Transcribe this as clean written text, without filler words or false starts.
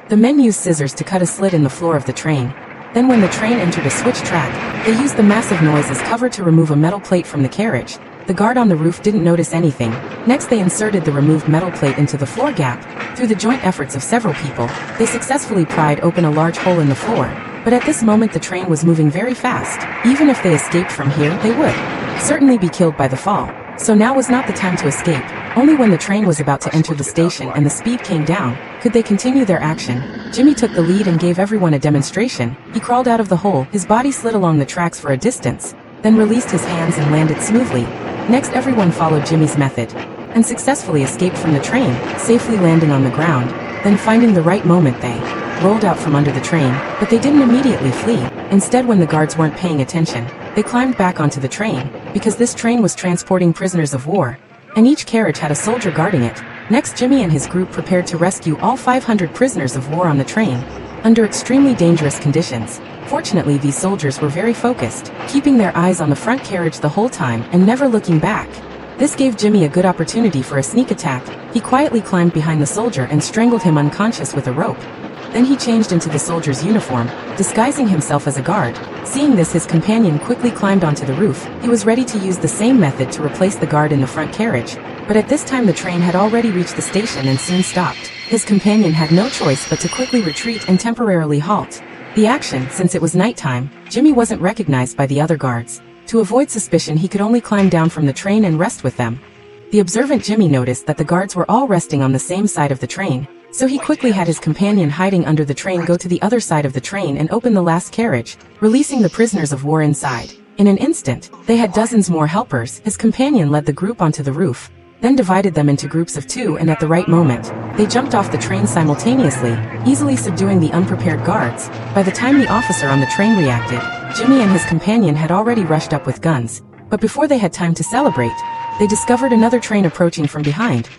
The men used scissors to cut a slit in the floor of the train. Then when the train entered a switch track, they used the massive noise as cover to remove a metal plate from the carriage. The guard on the roof didn't notice anything. Next they inserted the removed metal plate into the floor gap. Through the joint efforts of several people, they successfully pried open a large hole in the floor. But at this moment the train was moving very fast. Even if they escaped from here, they would certainly be killed by the fall. So now was not the time to escape. Only when the train was about to enter the station and the speed came down, could they continue their action. Jimmy took the lead and gave everyone a demonstration. He crawled out of the hole, his body slid along the tracks for a distance, then released his hands and landed smoothly. Next everyone followed Jimmy's method, and successfully escaped from the train, safely landing on the ground. Then finding the right moment they rolled out from under the train, but they didn't immediately flee. Instead, when the guards weren't paying attention, they climbed back onto the train, because this train was transporting prisoners of war, and each carriage had a soldier guarding it. Next Jimmy and his group prepared to rescue all 500 prisoners of war on the train, under extremely dangerous conditions. Fortunately, these soldiers were very focused, keeping their eyes on the front carriage the whole time and never looking back. This gave Jimmy a good opportunity for a sneak attack. He quietly climbed behind the soldier and strangled him unconscious with a rope. Then he changed into the soldier's uniform, disguising himself as a guard. Seeing this, his companion quickly climbed onto the roof. He was ready to use the same method to replace the guard in the front carriage. But at this time the train had already reached the station and soon stopped. His companion had no choice but to quickly retreat and temporarily halt the action. Since it was nighttime, Jimmy wasn't recognized by the other guards. To avoid suspicion, he could only climb down from the train and rest with them. The observant Jimmy noticed that the guards were all resting on the same side of the train, so he quickly had his companion hiding under the train go to the other side of the train and open the last carriage, releasing the prisoners of war inside. In an instant, they had dozens more helpers. His companion led the group onto the roof, then divided them into groups of 2, and at the right moment, they jumped off the train simultaneously, easily subduing the unprepared guards. By the time the officer on the train reacted, Jimmy and his companion had already rushed up with guns. But before they had time to celebrate, they discovered another train approaching from behind.